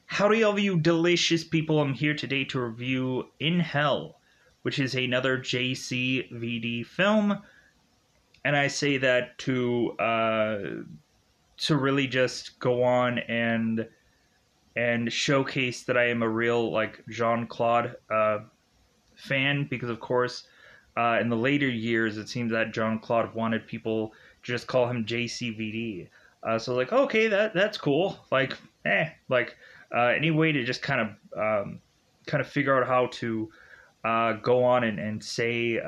Howdy, all of you delicious people. I'm here today to review In Hell, which is another JCVD film. And I say that to really just go on and showcase that I am a real Jean-Claude fan, because of course in the later years it seems that Jean-Claude wanted people to just call him JCVD. So okay, that's cool. Any way to just kind of figure out how to go on and say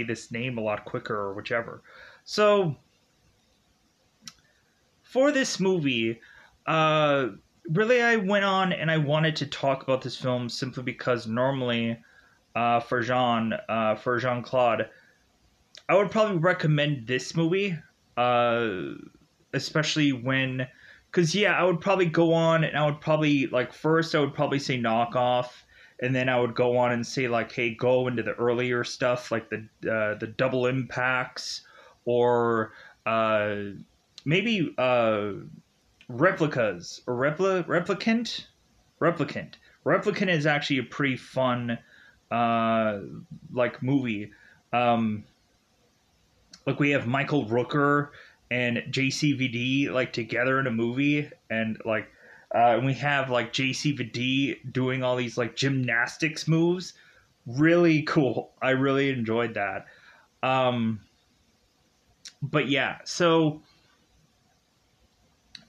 this name a lot quicker or whichever. So for this movie, uh, really I went on and I wanted to talk about this film simply because normally for Jean-Claude, I would probably recommend this movie, uh, especially when, because yeah, I would probably go on and I would probably first I would probably say Knock Off, and then I would go on and say hey, go into the earlier stuff like the Double Impacts, or uh, maybe Replicas or Replicant is actually a pretty fun uh movie. um we have Michael Rooker and JCVD together in a movie, and we have JCVD doing all these gymnastics moves. Really cool. I really enjoyed that. um but yeah, so,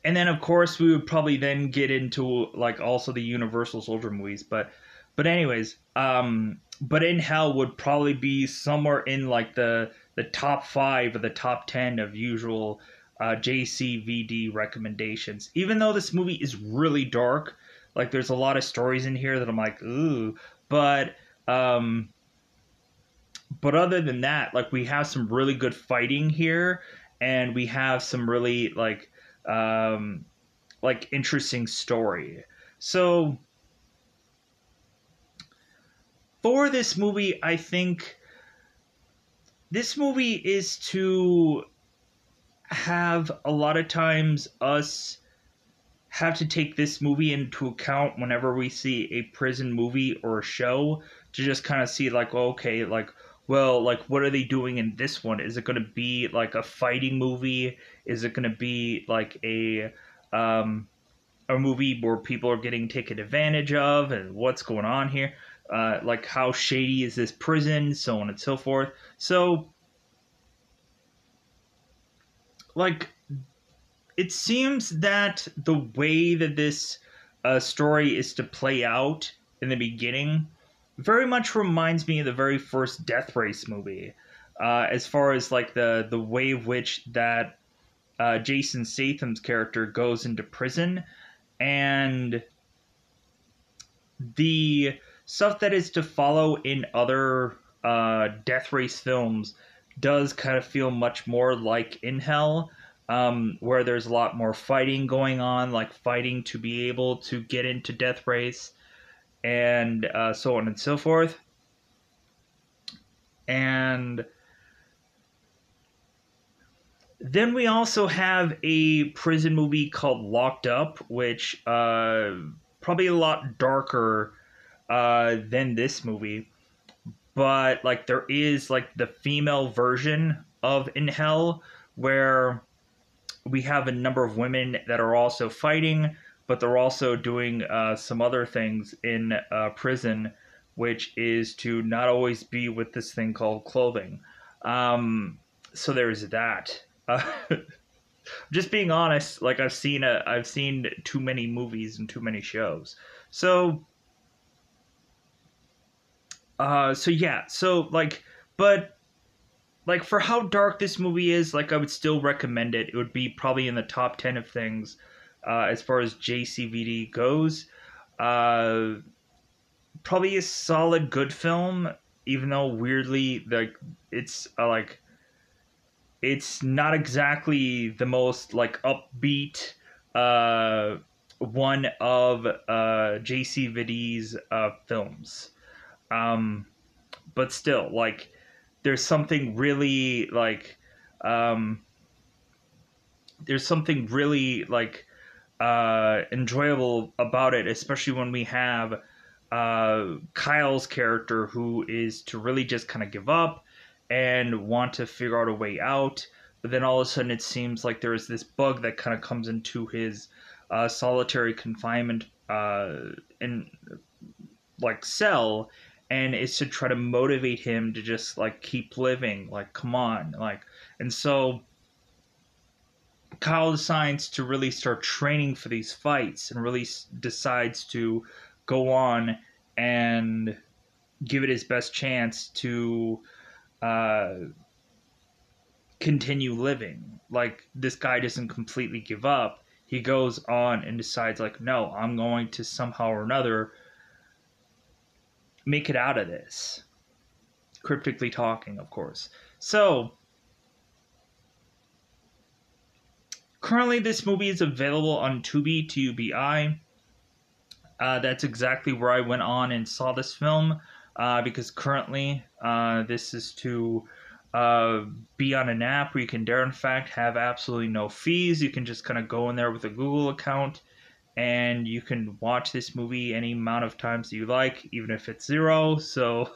and then of course we would probably then get into also the Universal Soldier movies, but anyways, but In Hell would probably be somewhere in the top 5 or the top 10 of usual JCVD recommendations. Even though this movie is really dark, there's a lot of stories in here that I'm ooh, but um but other than that, we have some really good fighting here, and we have some really um interesting story. So for this movie, I think this movie is to have a lot of times us have to take this movie into account whenever we see a prison movie or a show, to just kind of see okay, well, what are they doing in this one? Is it going to be a fighting movie? Is it going to be a movie where people are getting taken advantage of, and what's going on here? How shady is this prison, so on and so forth. So it seems that the way that this story is to play out in the beginning very much reminds me of the very first Death Race movie, as far as the way of which that Jason Statham's character goes into prison, and the stuff that is to follow in other Death Race films does kind of feel much more like In Hell, where there's a lot more fighting going on, fighting to be able to get into Death Race, and so on and so forth. And then we also have a prison movie called Locked Up, which probably a lot darker than this movie. But there is the female version of In Hell, where we have a number of women that are also fighting, but they're also doing some other things in prison, which is to not always be with this thing called clothing. So there's that. Just being honest, I've seen too many movies and too many shows. So yeah, so but for how dark this movie is, I would still recommend it. It would be probably in the top 10 of things as far as JCVD goes. Probably a solid good film, even though weirdly it's it's not exactly the most upbeat one of JCVD's films. But still, there's something really um, there's something really enjoyable about it, especially when we have Kyle's character, who is to really just kind of give up and want to figure out a way out. But then all of a sudden, it seems like there is this bug that kind of comes into his solitary confinement in like cell, and it's to try to motivate him to just like keep living. Like, come on, like, and so Kyle decides to really start training for these fights and really decides to go on and give it his best chance to uh, continue living. Like, this guy doesn't completely give up. He goes on and decides, like, no, I'm going to somehow or another make it out of this. Cryptically talking, of course. So, currently this movie is available on Tubi, Tubi. That's exactly where I went on and saw this film, because currently this is to be on an app where you can dare in fact have absolutely no fees. You can just kind of go in there with a Google account and you can watch this movie any amount of times you like, even if it's 0. So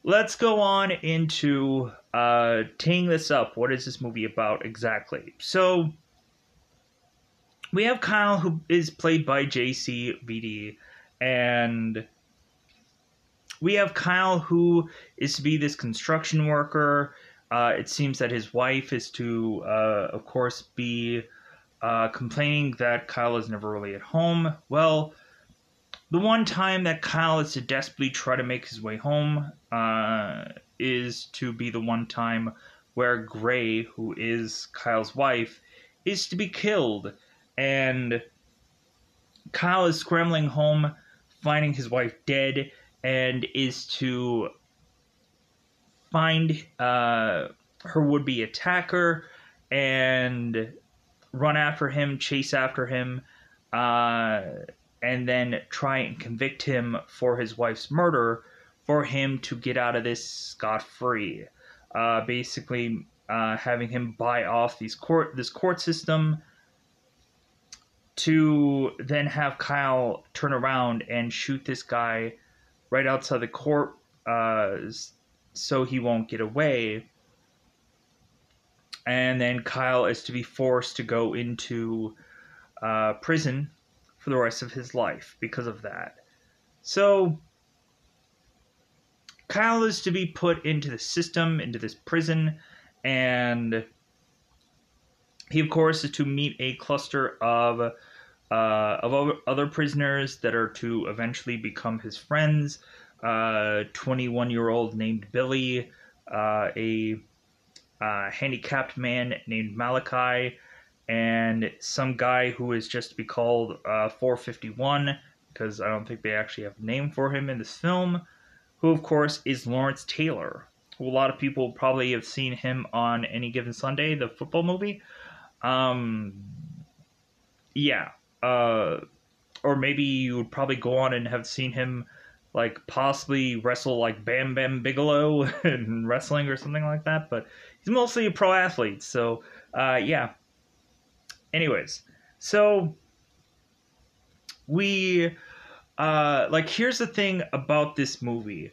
let's go on into teeing this up. What is this movie about exactly? So we have Kyle, who is played by JCVD, and we have Kyle, who is to be this construction worker. It seems that his wife is to, of course, be complaining that Kyle is never really at home. Well, the one time that Kyle is to desperately try to make his way home is to be the one time where Gray, who is Kyle's wife, is to be killed. And Kyle is scrambling home, finding his wife dead, and is to find her would-be attacker and run after him, chase after him, and then try and convict him for his wife's murder, for him to get out of this scot-free. Basically, having him buy off this court system, to then have Kyle turn around and shoot this guy right outside the court, so he won't get away. And then Kyle is to be forced to go into prison for the rest of his life because of that. So Kyle is to be put into the system, into this prison, and he, of course, is to meet a cluster of other prisoners that are to eventually become his friends. 21-year-old named Billy, a handicapped man named Malachi, and some guy who is just to be called 451, because I don't think they actually have a name for him in this film, who, of course, is Lawrence Taylor, who a lot of people probably have seen him on Any Given Sunday, the football movie. Yeah. Or maybe you would probably go on and have seen him, like, possibly wrestle like Bam Bam Bigelow in wrestling or something like that, but he's mostly a pro athlete, so, yeah. Anyways, so we, here's the thing about this movie.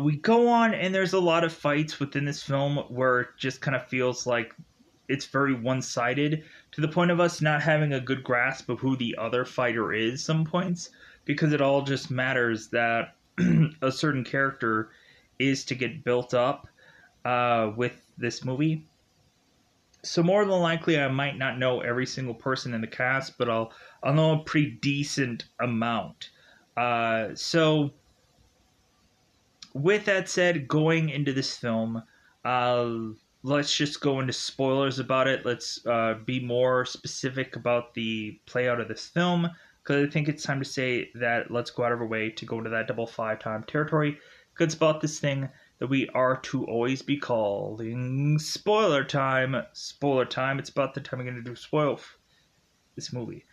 We go on, and there's a lot of fights within this film where it just kind of feels like it's very one-sided, to the point of us not having a good grasp of who the other fighter is some points, because it all just matters that a certain character is to get built up with this movie. So more than likely, I might not know every single person in the cast, but I'll know a pretty decent amount. So with that said, going into this film, let's just go into spoilers about it. Let's be more specific about the playout of this film, because I think it's time to say that let's go out of our way to go into that double 5-time territory, because it's about this thing that we are to always be calling spoiler time. Spoiler time. It's about the time we're going to do spoil this movie.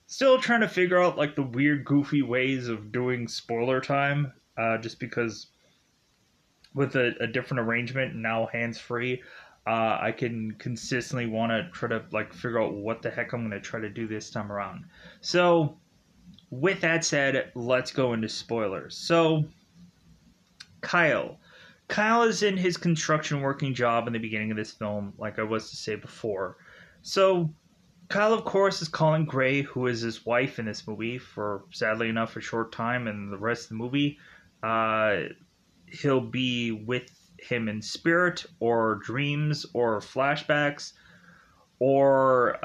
Still trying to figure out like the weird, goofy ways of doing spoiler time, just because with a different arrangement, now hands-free, I can consistently want to try to like figure out what the heck I'm going to try to do this time around. So, with that said, let's go into spoilers. So, Kyle. Kyle is in his construction working job in the beginning of this film, like I was to say before. So, Kyle, of course, is calling Gray, who is his wife in this movie, for sadly enough a short time, and the rest of the movie, uh, he'll be with him in spirit, or dreams, or flashbacks, or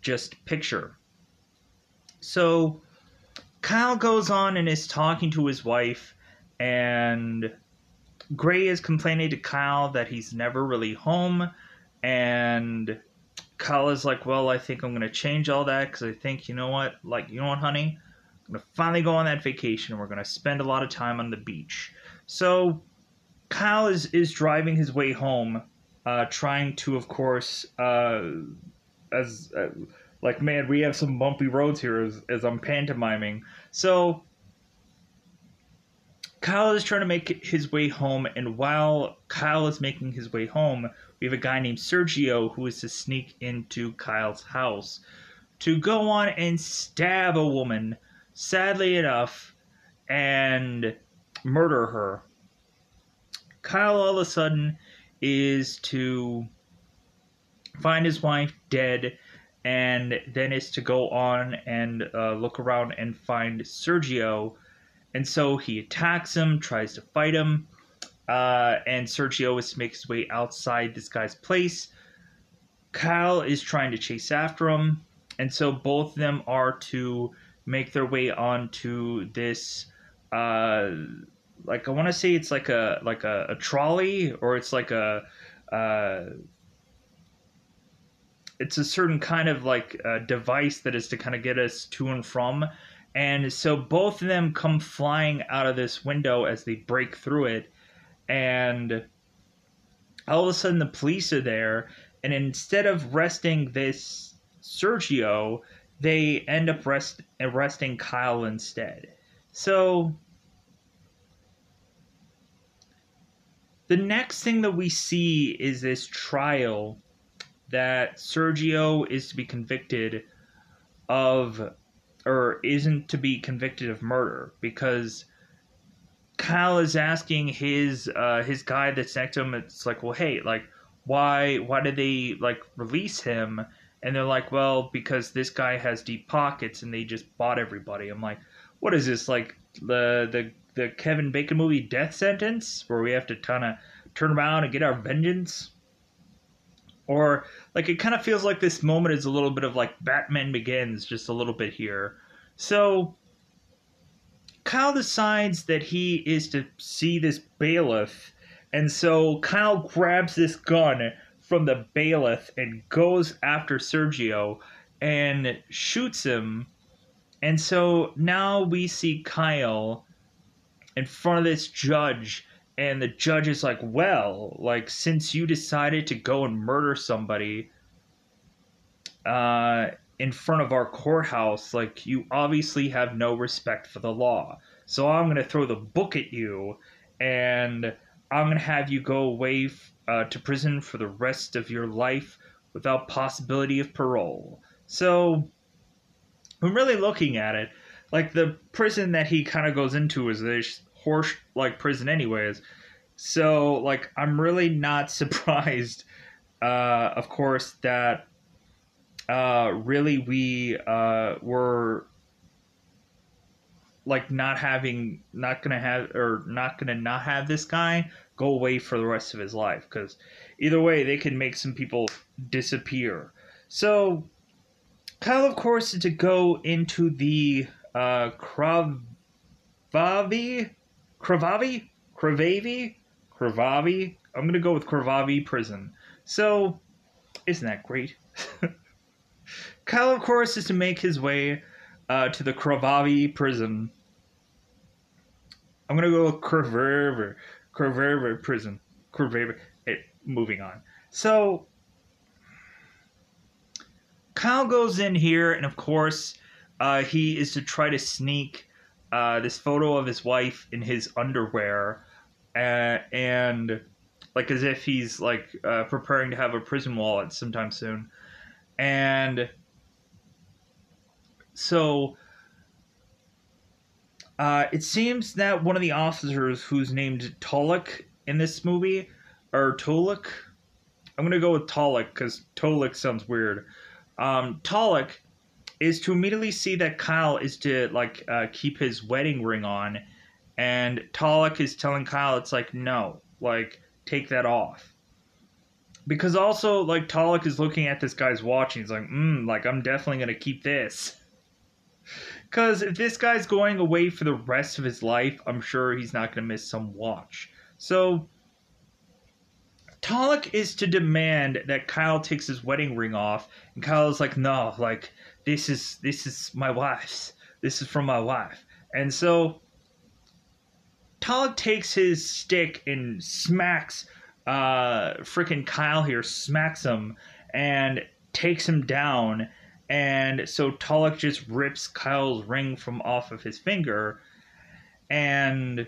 just picture. So, Kyle goes on and is talking to his wife, and Gray is complaining to Kyle that he's never really home, and Kyle is like, well, I think I'm going to change all that because I think, you know what, honey? I'm going to finally go on that vacation and we're going to spend a lot of time on the beach. So Kyle is driving his way home, trying to, of course, as like, man, we have some bumpy roads here as I'm pantomiming. So Kyle is trying to make his way home, and while Kyle is making his way home, we have a guy named Sergio who is to sneak into Kyle's house to go on and stab a woman, sadly enough, and murder her. Kyle all of a sudden is to find his wife dead, and then is to go on and look around and find Sergio. And so he attacks him, tries to fight him, and Sergio is to make his way outside this guy's place. Kyle is trying to chase after him, and so both of them are to make their way onto this, like I want to say it's like a trolley, or it's like it's a certain kind of like device that is to kind of get us to and from. And so both of them come flying out of this window as they break through it. And all of a sudden the police are there. And instead of arresting this Sergio, they end up arresting Kyle instead. So the next thing that we see is this trial that Sergio is to be convicted of, or isn't to be convicted of murder, because Kyle is asking his guy that's next to him. It's like, well, hey, like, why did they like release him? And they're like, well, because this guy has deep pockets and they just bought everybody. I'm like, what is this, like the Kevin Bacon movie Death Sentence, where we have to kind of turn around and get our vengeance? Or, like, it kind of feels like this moment is a little bit of, like, Batman Begins, just a little bit here. So, Kyle decides that he is to see this bailiff, and so Kyle grabs this gun from the bailiff and goes after Sergio and shoots him. And so now we see Kyle in front of this judge, and the judge is like, well, like, since you decided to go and murder somebody in front of our courthouse, like, you obviously have no respect for the law. So I'm going to throw the book at you, and I'm going to have you go away to prison for the rest of your life without possibility of parole. So, I'm really looking at it, like, the prison that he kind of goes into is this horse-like prison anyways. So, like, I'm really not surprised, of course, that really we were, like, not gonna not have this guy go away for the rest of his life, because either way they can make some people disappear. So Kyle, of course, is to go into the Cravavi. I'm going to go with Cravavi prison. So, isn't that great? Kyle, of course, is to make his way to the Cravavi prison. I'm going to go with Cravavi prison. Cravavi. Hey, moving on. So, Kyle goes in here, and of course, he is to try to sneak this photo of his wife in his underwear, and like as if he's like preparing to have a prison wallet sometime soon. And so it seems that one of the officers who's named Tolik in this movie, or Tolik, I'm gonna go with Tolik because Tolik sounds weird. Tolik is to immediately see that Kyle is to like keep his wedding ring on, and Tolik is telling Kyle it's like no, like take that off. Because also like Tolik is looking at this guy's watch and he's like I'm definitely gonna keep this. Because if this guy's going away for the rest of his life, I'm sure he's not gonna miss some watch. So Tolik is to demand that Kyle takes his wedding ring off, and Kyle is like, no, like this is my wife's. This is from my wife. And so Tolik takes his stick and smacks freaking Kyle here, smacks him and takes him down. And so Tolik just rips Kyle's ring from off of his finger and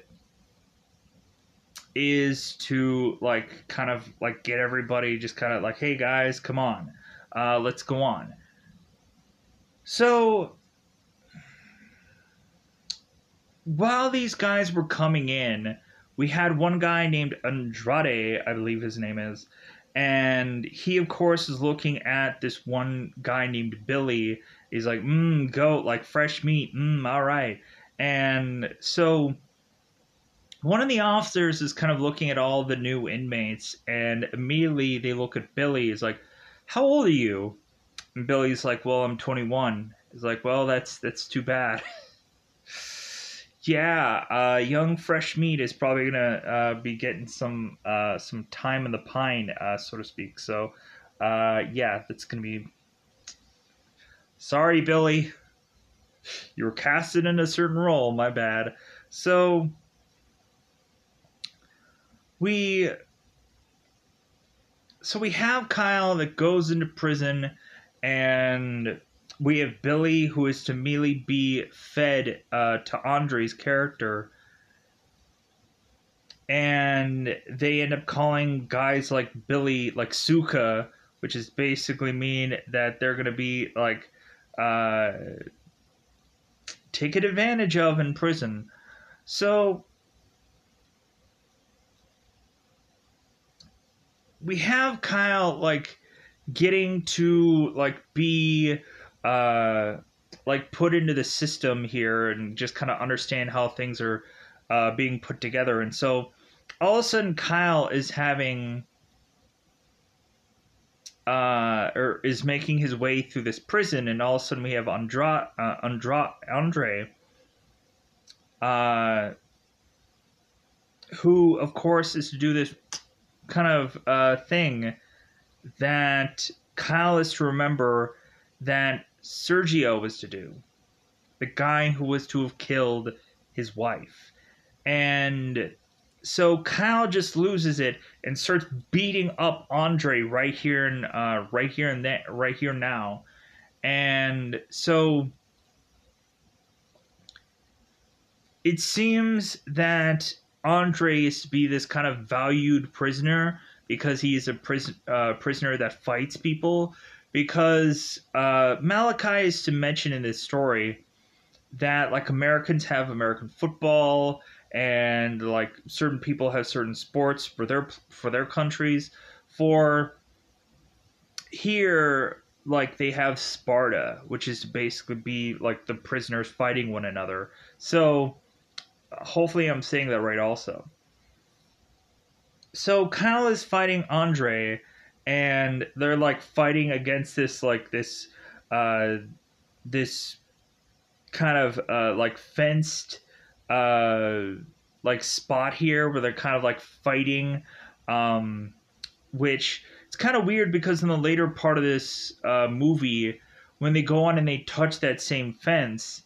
is to like kind of like get everybody just kind of like, hey guys, come on, let's go on. So while these guys were coming in, we had one guy named Andrade, I believe his name is, and he of course is looking at this one guy named Billy. He's like, goat, like fresh meat, all right. And so one of the officers is kind of looking at all the new inmates, and immediately they look at Billy. He's like, how old are you? And Billy's like, well, I'm 21. He's like, well, that's too bad. Yeah, young fresh meat is probably gonna be getting some time in the pine, so to speak. So, yeah, that's gonna be. Sorry, Billy. You were casted in a certain role. My bad. So we have Kyle that goes into prison, and we have Billy who is to immediately be fed to Andre's character, and they end up calling guys like Billy like Suka, which is basically mean that they're gonna be like taken advantage of in prison. So we have Kyle like getting to like be like put into the system here and just kind of understand how things are being put together. And so all of a sudden Kyle is having or is making his way through this prison, and all of a sudden we have Andre who of course is to do this kind of thing that Kyle is to remember that Sergio was to do, the guy who was to have killed his wife. And so Kyle just loses it and starts beating up Andre right here now. And so it seems that Andre is to be this kind of valued prisoner because he is a prisoner that fights people. Because Malachi is to mention in this story that like Americans have American football, and like certain people have certain sports for their countries. For here, like they have Sparta, which is to basically be like the prisoners fighting one another. So hopefully I'm saying that right also. So Kyle is fighting Andre, and they're like fighting against this this kind of like fenced like spot here where they're kind of like fighting, which it's kind of weird because in the later part of this movie, when they go on and they touch that same fence,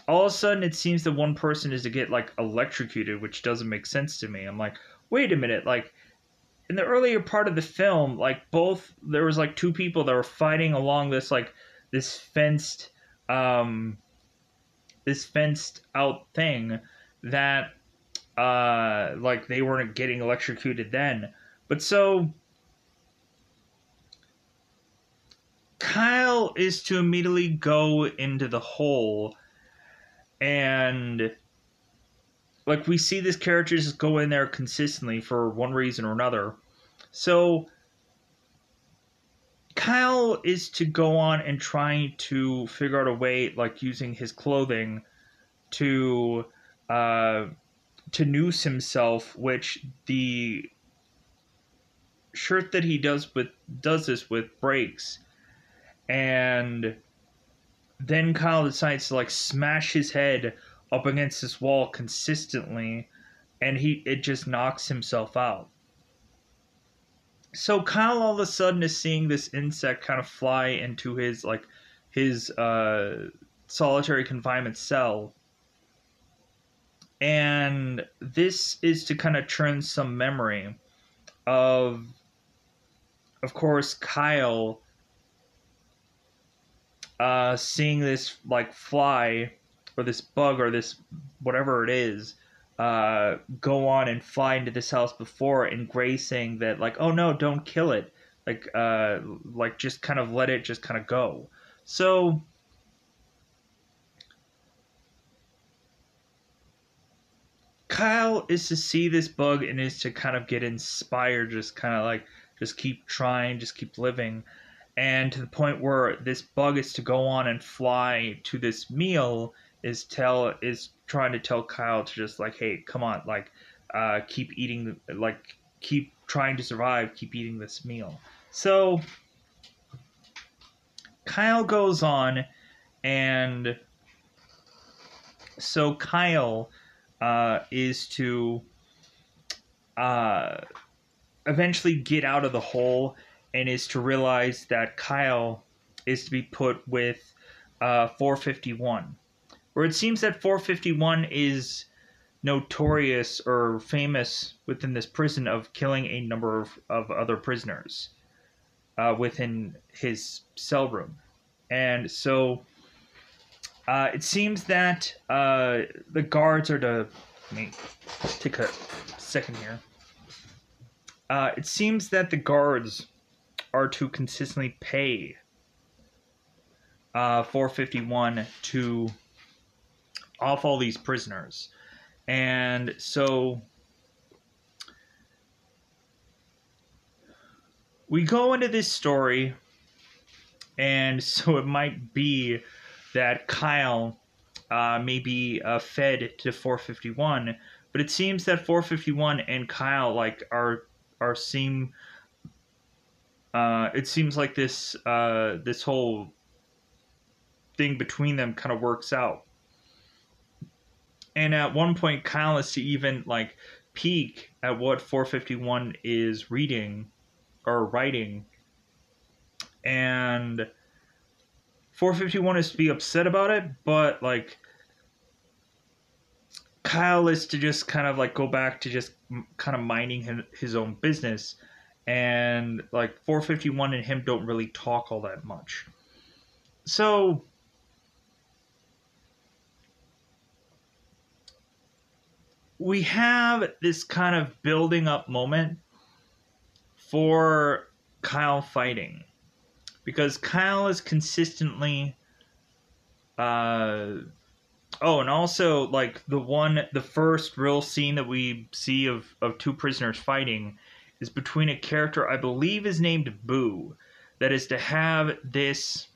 all of a sudden it seems that one person is to get like electrocuted, which doesn't make sense to me. I'm like, wait a minute, like in the earlier part of the film, like there was like two people that were fighting along this like this fenced out thing that like they weren't getting electrocuted then. But so Kyle is to immediately go into the hole, and like we see this character just go in there consistently for one reason or another. So Kyle is to go on and try to figure out a way, like using his clothing to uh to noose himself, which the shirt that he does this with breaks, and then Kyle decides to like smash his head up against this wall consistently, and it just knocks himself out. So Kyle all of a sudden is seeing this insect kind of fly into his solitary confinement cell, and this is to kind of turn some memory of course Kyle seeing this like fly or this bug or this whatever it is go on and fly into this house before, and Gray saying that like, oh no, don't kill it, like just kind of let it just kind of go. So Kyle is to see this bug and is to kind of get inspired, just kind of like just keep trying, just keep living, and to the point where this bug is to go on and fly to this meal, is trying to tell Kyle to just like, hey, come on, like keep eating, like keep trying to survive, keep eating this meal. So Kyle goes on, and so Kyle is to uh, eventually get out of the hole, and is to realize that Kyle is to be put with 451, where it seems that 451 is notorious or famous within this prison of killing a number of other prisoners within his cell room. And so it seems that the guards are to... Let me take a second here. It seems that the guards are to consistently pay 451 to off all these prisoners. And so we go into this story, and so it might be that Kyle may be fed to 451, but it seems that 451 and Kyle like are seem it seems like this whole thing between them kind of works out. And at one point, Kyle is to even like peek at what 451 is reading or writing, and 451 is to be upset about it, but like Kyle is to just kind of like go back to just kind of minding his own business, and like 451 and him don't really talk all that much. So we have this kind of building up moment for Kyle fighting, because Kyle is consistently and also like the first real scene that we see of two prisoners fighting is between a character I believe is named Boo, that is to have this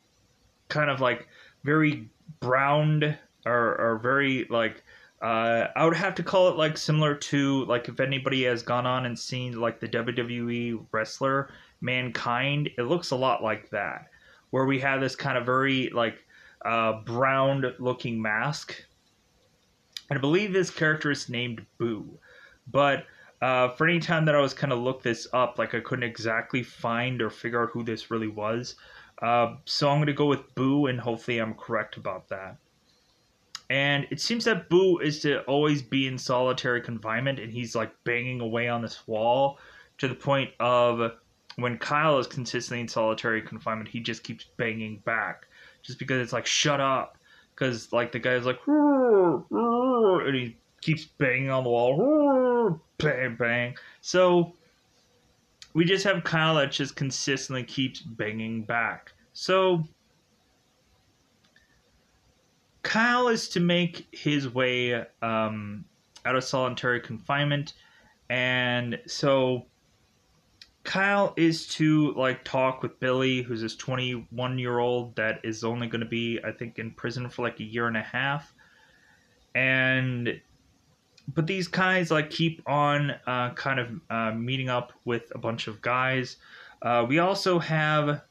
kind of like very browned or very like I would have to call it like similar to like if anybody has gone on and seen like the WWE wrestler Mankind, it looks a lot like that, where we have this kind of very like brown looking mask, and I believe this character is named Boo. But for any time that I was kind of look this up, like I couldn't exactly find or figure out who this really was. So I'm going to go with Boo, and hopefully I'm correct about that. And it seems that Boo is to always be in solitary confinement, and he's like banging away on this wall to the point of when Kyle is consistently in solitary confinement, he just keeps banging back just because it's like, shut up. Because like the guy's like, and he keeps banging on the wall, bang, bang. So we just have Kyle that just consistently keeps banging back. So Kyle is to make his way out of solitary confinement, and so Kyle is to like talk with Billy, who's this 21-year-old that is only going to be, I think, in prison for like a year and a half, and but these guys like keep on kind of meeting up with a bunch of guys. We also have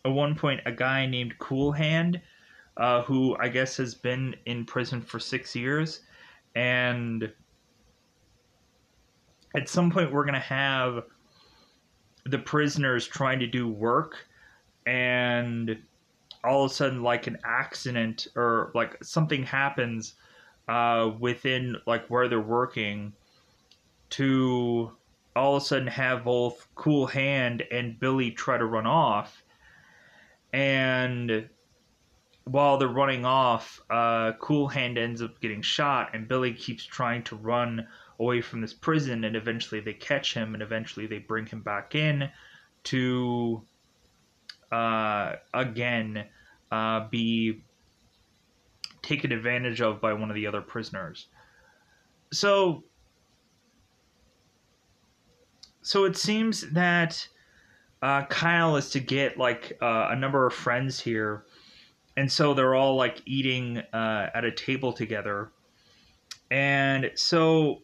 at one point a guy named Cool Hand, who I guess has been in prison for 6 years, and at some point we're gonna have the prisoners trying to do work, and all of a sudden like an accident or like something happens within like where they're working to all of a sudden have both Cool Hand and Billy try to run off. And while they're running off, Cool Hand ends up getting shot, and Billy keeps trying to run away from this prison, and eventually they catch him, and eventually they bring him back in to again be taken advantage of by one of the other prisoners. So it seems that Kyle is to get like a number of friends here, and so they're all like eating at a table together, and so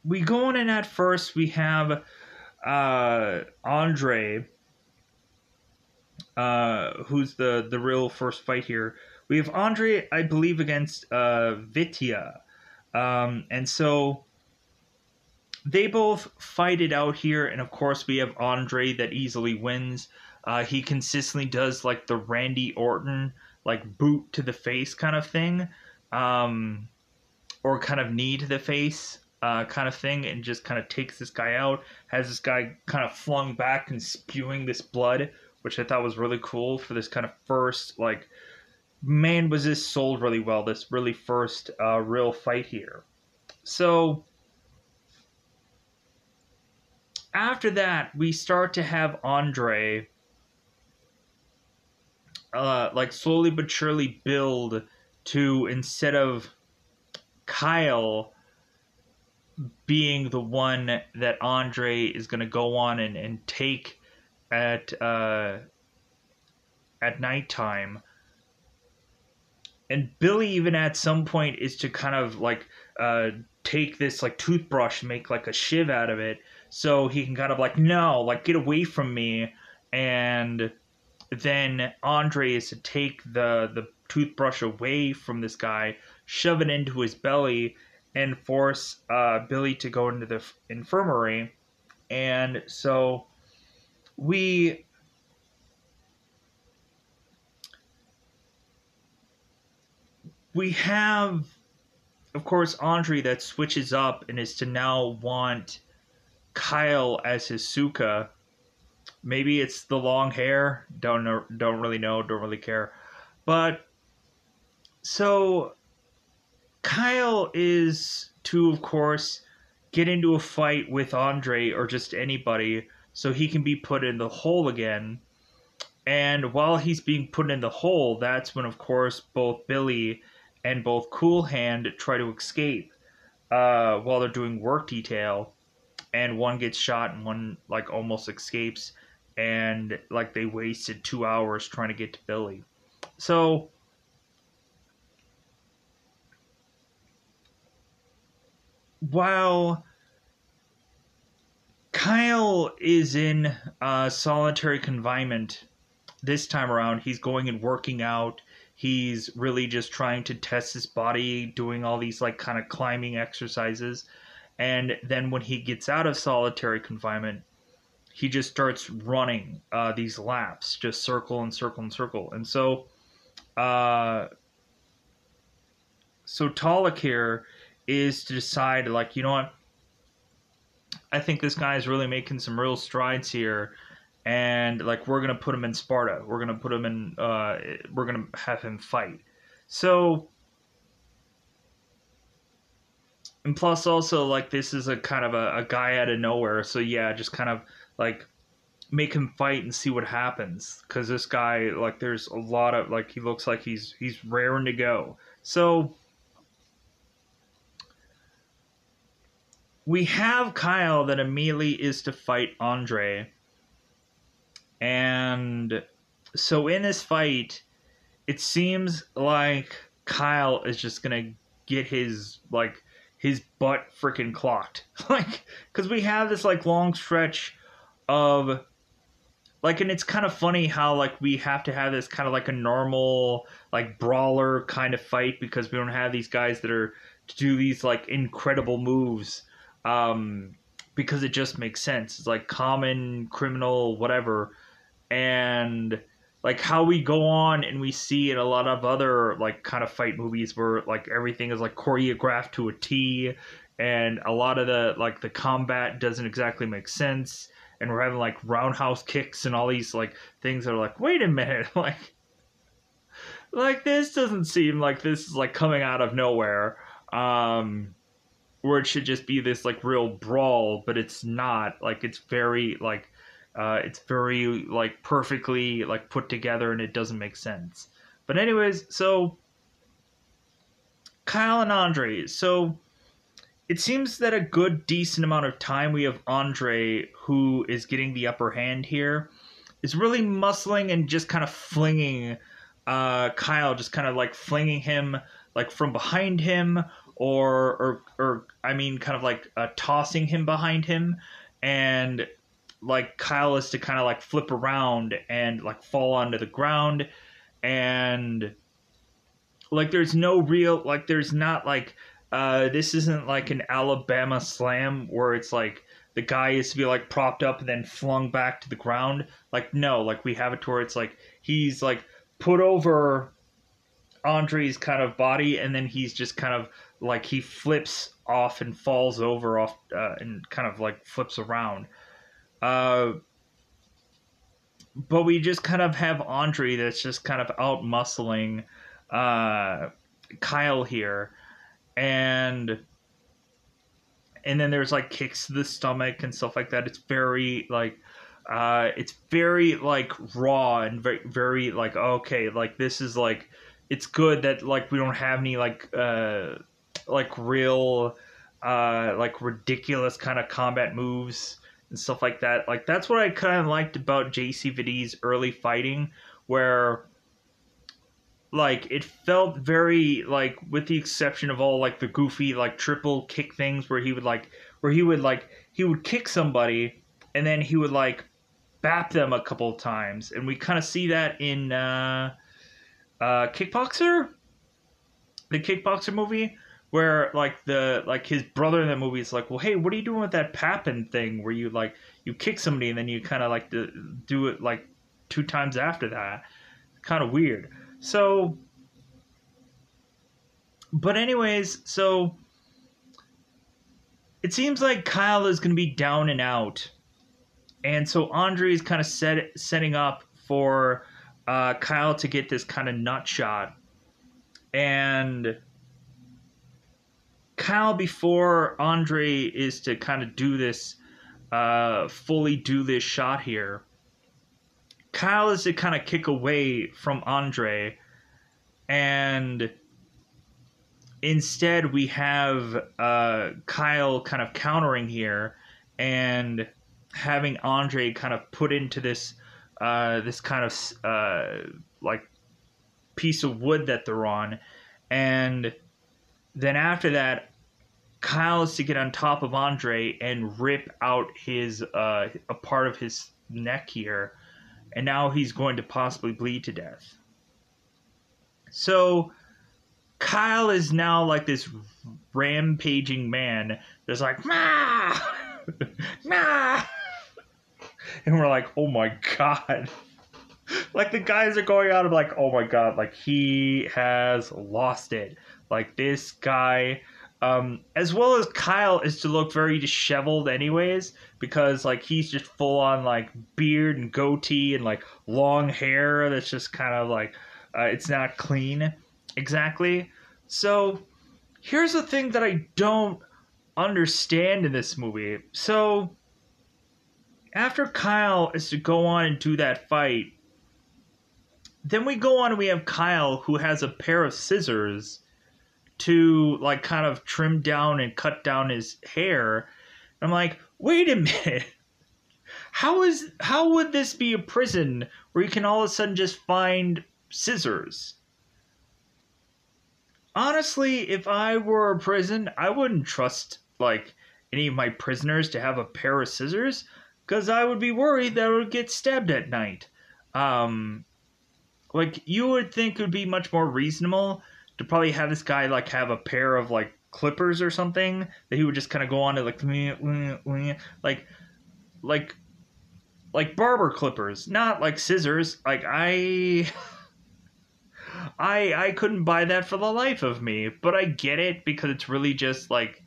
we go in, and at first we have Andre, who's the real first fight here. We have Andre, I believe, against Vitya, and so they both fight it out here, and of course we have Andre that easily wins. He consistently does like the Randy Orton like boot to the face kind of thing, or kind of knee to the face kind of thing, and just kind of takes this guy out. Has this guy kind of flung back and spewing this blood, which I thought was really cool for this kind of first like, man, was this sold really well, this really first real fight here. So after that, we start to have Andre like slowly but surely build to, instead of Kyle being the one that Andre is going to go on and take at nighttime. And Billy even at some point is to kind of like take this like toothbrush and make like a shiv out of it, so he can kind of like, no, like get away from me. And then Andre is to take the toothbrush away from this guy, shove it into his belly, and force Billy to go into the infirmary. And so we have, of course, Andre that switches up and is to now want Kyle as his Suka. Maybe it's the long hair. Don't know, don't really know. Don't really care. But so Kyle is to, of course, get into a fight with Andre or just anybody so he can be put in the hole again. And while he's being put in the hole, that's when, of course, both Billy and both Cool Hand try to escape while they're doing work detail. And one gets shot and one like almost escapes. And like they wasted 2 hours trying to get to Billy. So while Kyle is in solitary confinement this time around, he's going and working out. He's really just trying to test his body, doing all these like kind of climbing exercises. And then when he gets out of solitary confinement, he just starts running these laps, just circle and circle and circle. And so Talik here is to decide, like, you know what? I think this guy is really making some real strides here, and like we're gonna put him in Sparta. We're gonna put him in. We're gonna have him fight. So and plus also like this is a kind of a guy out of nowhere, so yeah, just kind of like make him fight and see what happens, because this guy, like, there's a lot of like, he looks like he's raring to go. So we have Kyle that immediately is to fight Andre, and so in this fight it seems like Kyle is just gonna get his butt freaking clocked. Like, because we have this like long stretch of like, and it's kind of funny how like we have to have this kind of like a normal like brawler kind of fight, because we don't have these guys that are to do these like incredible moves, um because it just makes sense. It's like common criminal whatever. And like how we go on and we see in a lot of other like kind of fight movies where like everything is like choreographed to a T, and a lot of the like the combat doesn't exactly make sense, and we're having like roundhouse kicks and all these like things that are like, wait a minute, like this doesn't seem like this is like coming out of nowhere, where it should just be this like real brawl, but it's not. Like it's very like perfectly like put together, and it doesn't make sense. But anyways, so Kyle and Andre. So it seems that a good decent amount of time we have Andre, who is getting the upper hand here, is really muscling and just kind of flinging Kyle, just kind of like flinging him like from behind him, or I mean kind of like tossing him behind him, and like Kyle is to kind of like flip around and like fall onto the ground. And like there's no real like there's not like this isn't like an Alabama slam where it's like the guy is to be like propped up and then flung back to the ground. Like no, like we have it to where it's like he's like put over Andre's kind of body, and then he's just kind of like he flips off and falls over off and kind of like flips around. Uh, but we just kind of have Andre that's just kind of out muscling Kyle here, and then there's like kicks to the stomach and stuff like that. It's very like raw and very very like, okay, like this is like, it's good that like we don't have any like real like ridiculous kind of combat moves and stuff like that. Like that's what I kind of liked about JCVD's early fighting, where like it felt very like, with the exception of all like the goofy like triple kick things where he would kick somebody and then he would like bap them a couple of times, and we kind of see that in Kickboxer, the Kickboxer movie, where like his brother in that movie is like, well, hey, what are you doing with that papping thing where you like you kick somebody and then you kind of like do it like 2 times after that? Kind of weird. So, but anyways, so it seems like Kyle is going to be down and out, and so Andre is kind of setting up for Kyle to get this kind of nut shot. And Kyle, before Andre is to kind of do this, fully do this shot here, Kyle is to kind of kick away from Andre, and instead we have Kyle kind of countering here and having Andre kind of put into this this kind of like piece of wood that they're on, and then after that Kyle is to get on top of Andre and rip out his a part of his neck here, and now he's going to possibly bleed to death. So Kyle is now like this rampaging man that's like, nah, nah, and we're like, oh my god. Like the guys are going out of like, oh my god, like he has lost it. Like this guy, as well as Kyle, is to look very disheveled anyways, because like he's just full on like beard and goatee and like long hair that's just kind of like it's not clean exactly. So here's the thing that I don't understand in this movie. So after Kyle is to go on and do that fight, then we go on and we have Kyle who has a pair of scissors to like kind of trim down and cut down his hair. I'm like, wait a minute. How would this be a prison where you can all of a sudden just find scissors? Honestly, if I were a prison, I wouldn't trust like any of my prisoners to have a pair of scissors because I would be worried that I would get stabbed at night. Like you would think it would be much more reasonable to probably have this guy like have a pair of like clippers or something that he would just kind of go on to like like like barber clippers, not like scissors. Like I couldn't buy that for the life of me, but I get it because it's really just like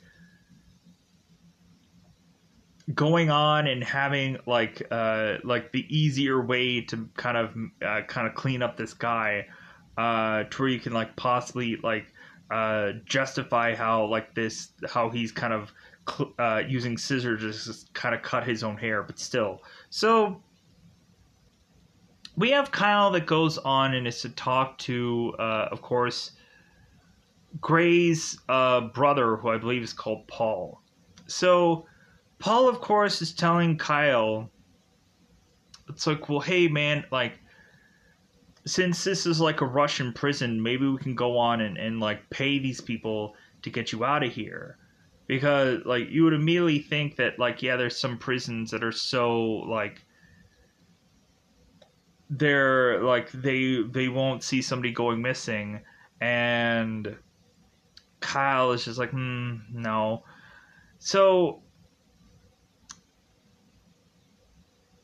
going on and having like the easier way to kind of clean up this guy to where you can like possibly like justify how like this how he's kind of using scissors to just kind of cut his own hair, but still. So we have Kyle that goes on and is to talk to, of course, Gray's brother, who I believe is called Paul. So Paul, of course, is telling Kyle, it's like, well, hey, man, like, since this is like a Russian prison, maybe we can go on and like pay these people to get you out of here. Because like you would immediately think that like, yeah, there's some prisons that are so like they're like they won't see somebody going missing, and Kyle is just like, no. So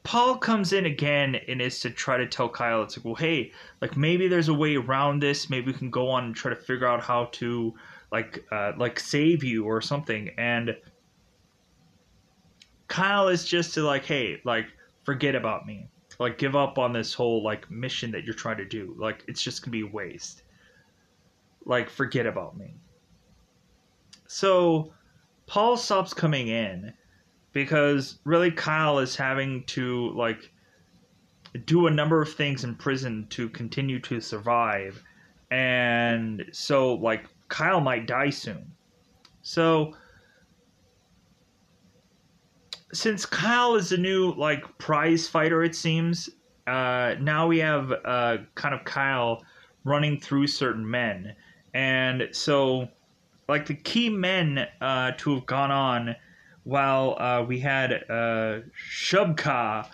Paul comes in again and is to try to tell Kyle, it's like, well, hey, like maybe there's a way around this. Maybe we can go on and try to figure out how to like save you or something. And Kyle is just to like, hey, like forget about me. Like give up on this whole like mission that you're trying to do. Like it's just gonna be a waste. Like forget about me. So Paul stops coming in because really Kyle is having to like do a number of things in prison to continue to survive, and so like Kyle might die soon. So since Kyle is a new like prize fighter, it seems now we have kind of Kyle running through certain men, and so like the key men to have gone on while we had Shubka,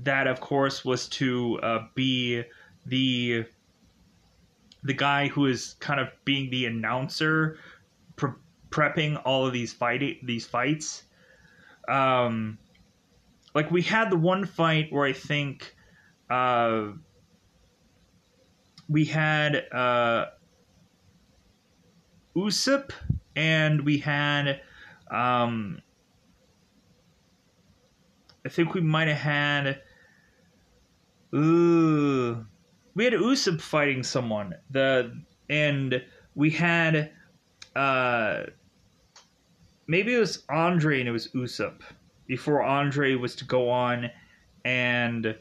that of course was to be the guy who is kind of being the announcer, prepping all of these fights. Like we had the one fight where I think we had Usopp, and we had I think we might have had we had Usopp fighting someone. And we had maybe it was Andre and it was Usopp before Andre was to go on and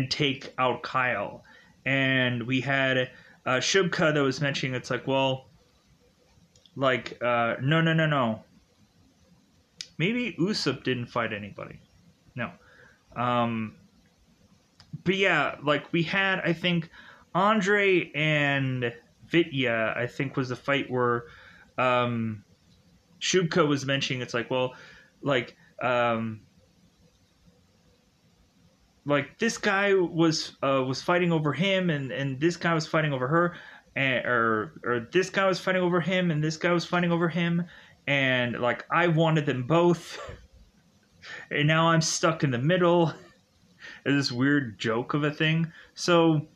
take out Kyle. And we had Shubka that was mentioning, it's like, well, like no. Maybe Usopp didn't fight anybody. No. But yeah, like we had, I think, Andre and Vitya, I think, was the fight where Shubka was mentioning, it's like, well, like this guy was fighting over him, and this guy was fighting over her, and or this guy was fighting over him, and this guy was fighting over him, and like I wanted them both, and now I'm stuck in the middle. This weird joke of a thing. So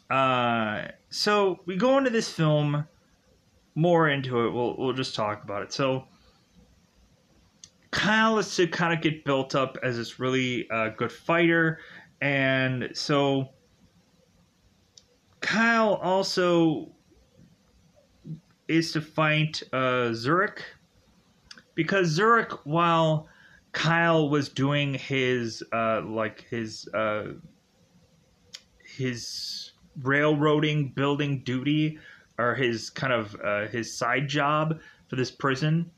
we go into this film more into it. We'll just talk about it. So Kyle is to kind of get built up as this really good fighter, and so Kyle also is to fight Zurich, because Zurich, while Kyle was doing his railroading building duty, or his kind of his side job for this prison,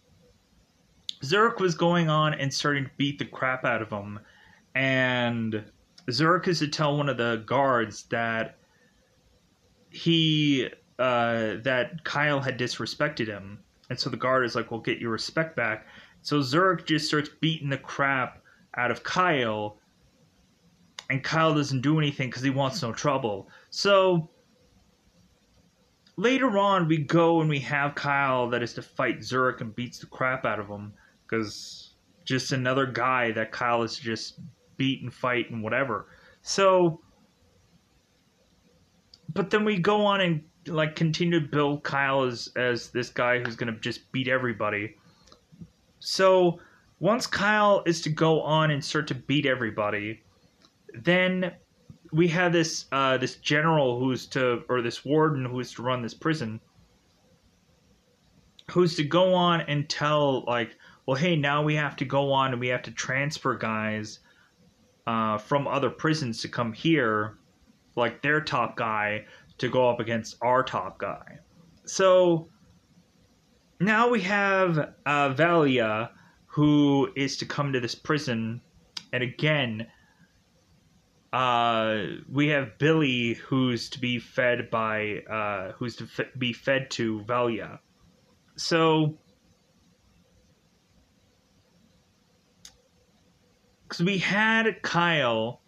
Zurich was going on and starting to beat the crap out of him. And Zurich is to tell one of the guards that that Kyle had disrespected him. And so the guard is like, well, get your respect back. So Zurich just starts beating the crap out of Kyle, and Kyle doesn't do anything because he wants no trouble. So later on, we go and we have Kyle that is to fight Zurich and beats the crap out of him, because just another guy that Kyle is just beat and fight and whatever. So, but then we go on and like continue to build Kyle as this guy who's gonna just beat everybody. So once Kyle is to go on and start to beat everybody, then we have this this general or this warden who's to run this prison, who's to go on and tell, like, well, hey, now we have to go on and we have to transfer guys from other prisons to come here, like their top guy, to go up against our top guy. So now we have Valia, who is to come to this prison, and again, we have Billy, who's to be fed by be fed to Valia. So, because we had Kyle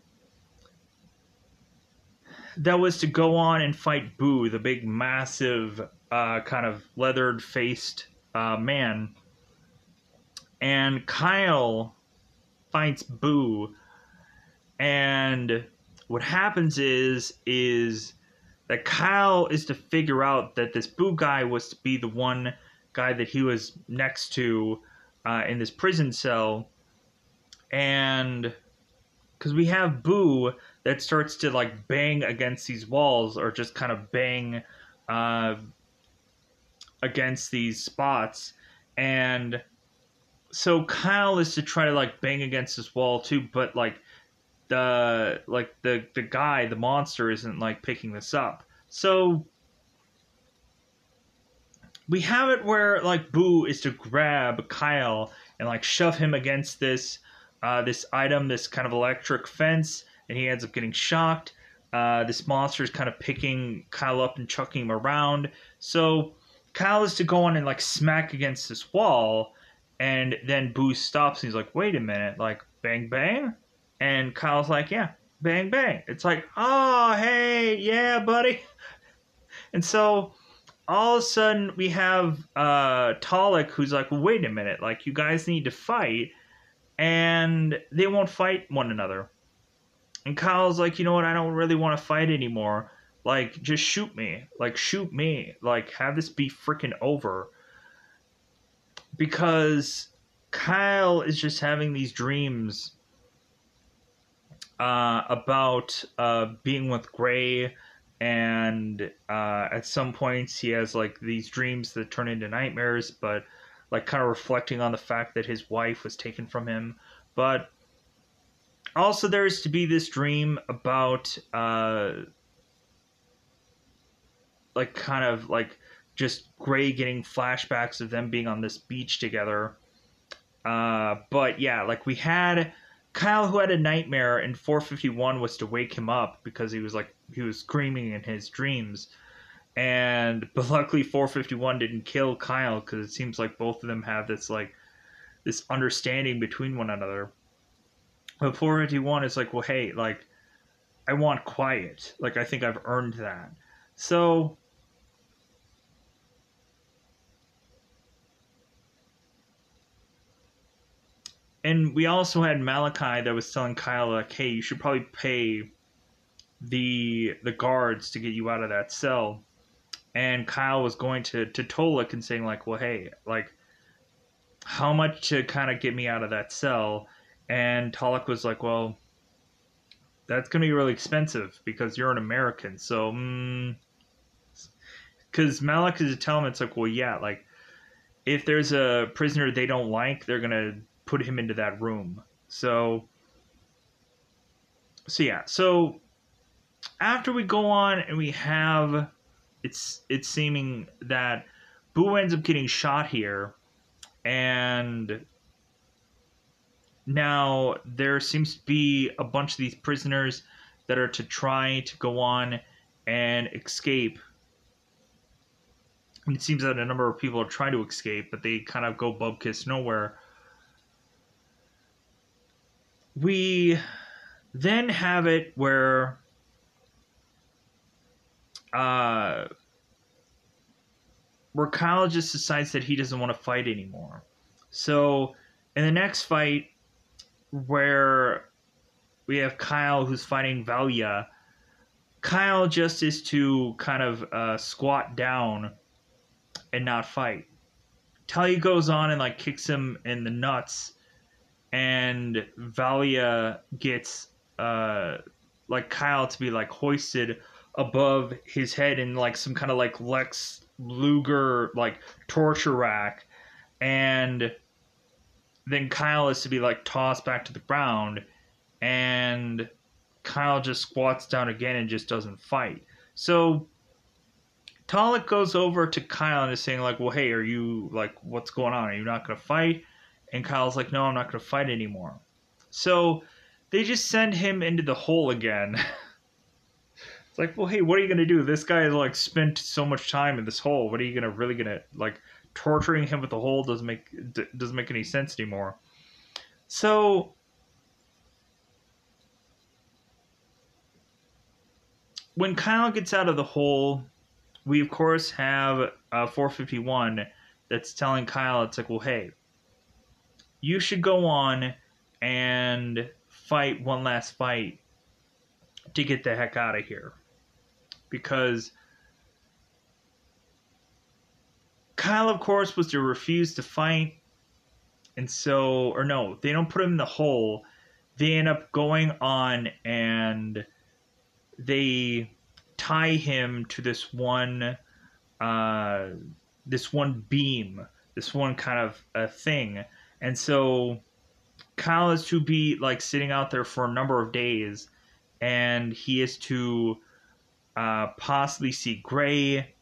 that was to go on and fight Boo, the big, massive, kind of leathered-faced man. And Kyle fights Boo. And what happens is that Kyle is to figure out that this Boo guy was to be the one guy that he was next to in this prison cell. And because we have Boo that starts to like bang against these walls, or just kind of bang against these spots, and so Kyle is to try to like bang against this wall too, but like the guy, the monster, isn't like picking this up. So we have it where like Boo is to grab Kyle and like shove him against this this item, this kind of electric fence, and he ends up getting shocked. This monster is kind of picking Kyle up and chucking him around. So Kyle is to go on and like smack against this wall, and then Boo stops and he's like, wait a minute, like bang bang? And Kyle's like, yeah, bang bang. It's like, oh, hey, yeah, buddy. And so all of a sudden we have Talik, who's like, well, wait a minute, like you guys need to fight, and they won't fight one another. And Kyle's like, you know what, I don't really want to fight anymore. Like, just shoot me. Like, shoot me. Like, have this be freaking over. Because Kyle is just having these dreams about being with Gray, and at some points he has like these dreams that turn into nightmares, but like kind of reflecting on the fact that his wife was taken from him. But also there's to be this dream about like kind of like just Gray getting flashbacks of them being on this beach together. But yeah, like we had Kyle, who had a nightmare, and 451 was to wake him up because he was screaming in his dreams. But luckily 451 didn't kill Kyle, because it seems like both of them have this understanding between one another. But 451 is like, well, hey, like, I want quiet. Like, I think I've earned that. So and we also had Malachi that was telling Kyle, like, hey, you should probably pay the guards to get you out of that cell. And Kyle was going to Tolik and saying, like, well, hey, like, how much to kind of get me out of that cell? And Tolik was like, well, that's going to be really expensive because you're an American. So because Malik is telling him, it's like, well, yeah, like if there's a prisoner they don't like, they're gonna put him into that room. So yeah. So after we go on and we have, it's seeming that Boo ends up getting shot here, and now there seems to be a bunch of these prisoners that are to try to go on and escape. And it seems that a number of people are trying to escape, but they kind of go bubkiss nowhere. We then have it where Kyle just decides that he doesn't want to fight anymore. So in the next fight, where we have Kyle who's fighting Valia, Kyle just is to kind of squat down and not fight. Talia goes on and like kicks him in the nuts, and Valia gets like Kyle to be like hoisted above his head in like some kind of like Lex Luger like torture rack, and then Kyle is to be like tossed back to the ground, and Kyle just squats down again and just doesn't fight. So Talik goes over to Kyle and is saying like, well, hey, are you like, what's going on? Are you not going to fight? And Kyle's like, no, I'm not going to fight anymore. So they just send him into the hole again. It's like, well, hey, what are you going to do? This guy has like spent so much time in this hole. What are you really going to like, torturing him with the hole doesn't make any sense anymore. So when Kyle gets out of the hole, we of course have 451 that's telling Kyle, it's like, well, hey, you should go on and fight one last fight to get the heck out of here. Because Kyle, of course, was to refuse to fight. And so, or no, they don't put him in the hole. They end up going on and they tie him to this one beam, this one kind of thing. And so Kyle is to be like sitting out there for a number of days, and he is to possibly see Gray,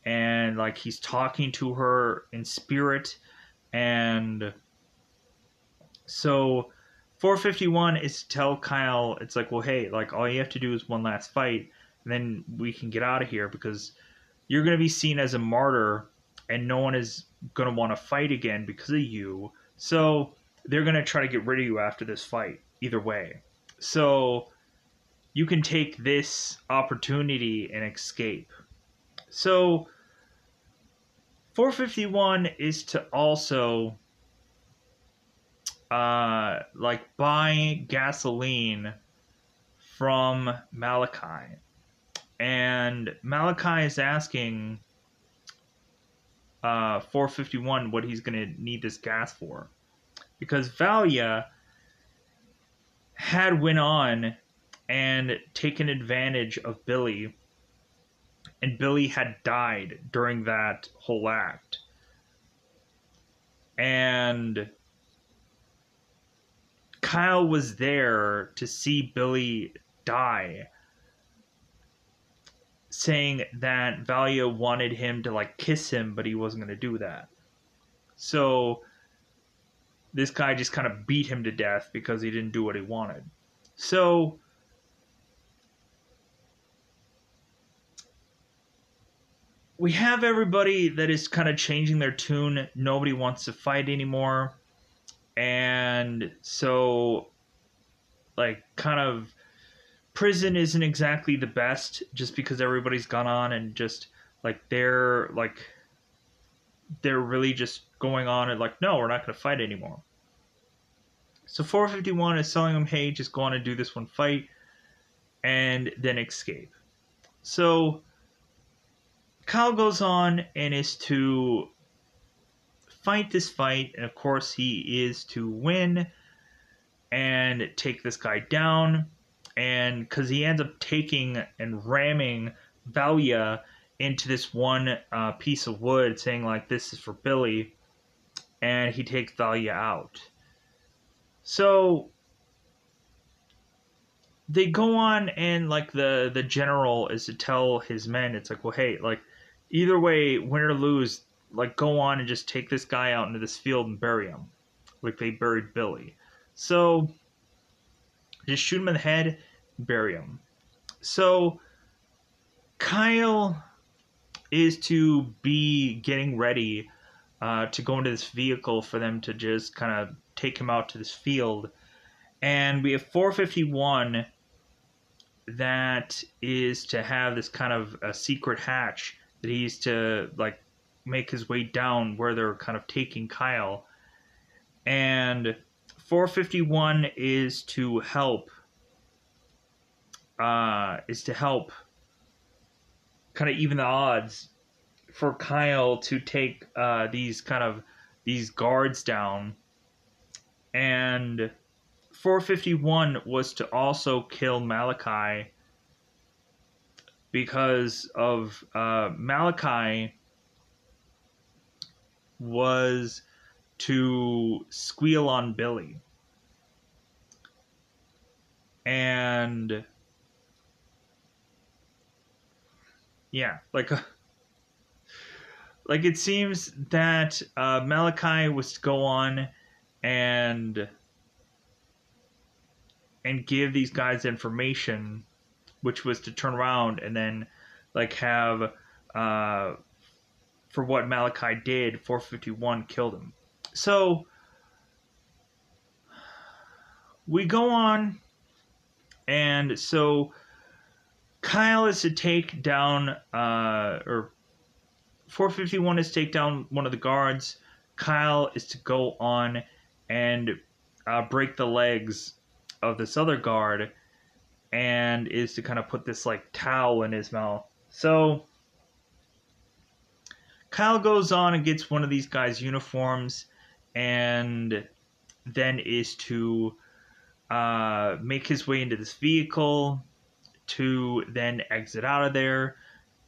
and like he's talking to her in spirit. And so 451 is to tell Kyle, it's like, well, hey, like all you have to do is one last fight, and then we can get out of here, because you're going to be seen as a martyr and no one is going to want to fight again because of you. So they're going to try to get rid of you after this fight either way. So you can take this opportunity and escape. So 451 is to also like buy gasoline from Malachi. And Malachi is asking 451 what he's going to need this gas for. Because Valia had went on and taken advantage of Billy, and Billy had died during that whole act. And Kyle was there to see Billy die, saying that Valia wanted him to like kiss him, but he wasn't going to do that. So this guy just kind of beat him to death because he didn't do what he wanted. So we have everybody that is kind of changing their tune. Nobody wants to fight anymore. And so, like, kind of, prison isn't exactly the best just because everybody's gone on and just, like, they're really just going on and, like, no, we're not going to fight anymore. So 451 is telling them, hey, just go on and do this one fight and then escape. So Kyle goes on and is to fight this fight, and of course he is to win and take this guy down, and because he ends up taking and ramming Valia into this one piece of wood, saying like, "This is for Billy," and he takes Thalia out. So they go on, and like the general is to tell his men, it's like, well, hey, like either way, win or lose, like go on and just take this guy out into this field and bury him, like they buried Billy. So just shoot him in the head, bury him. So Kyle is to be getting ready to go into this vehicle for them to just kind of take him out to this field. And we have 451 that is to have this kind of a secret hatch that he's to like make his way down where they're kind of taking Kyle. And 451 is to help kind of even the odds for Kyle to take these guards down. And 451 was to also kill Malachi because of Malachi was to squeal on Billy. And yeah, like it seems that Malachi was to go on and give these guys information, which was to turn around and then like have for what Malachi did, 451 killed him. So we go on, and so Kyle is to take down or 451 is to take down one of the guards. Kyle is to go on and break the legs of this other guard, and is to kind of put this like towel in his mouth. So Kyle goes on and gets one of these guys' uniforms, and then is to make his way into this vehicle to then exit out of there.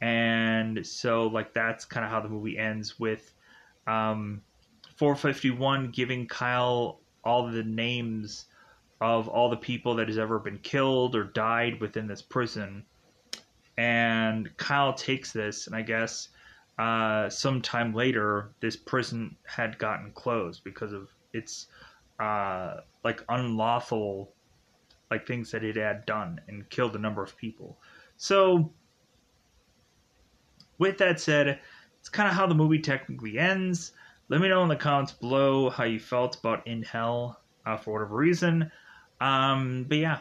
And so like that's kind of how the movie ends, with 451 giving Kyle all the names of all the people that has ever been killed or died within this prison. And Kyle takes this, and I guess sometime later this prison had gotten closed because of its like unlawful like things that it had done and killed a number of people. So with that said, it's kind of how the movie technically ends. Let me know in the comments below how you felt about In Hell for whatever reason. But yeah,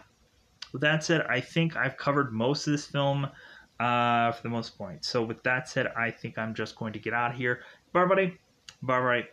with that said, I think I've covered most of this film for the most point. So with that said, I think I'm just going to get out of here. Bye, everybody. Bye, everybody.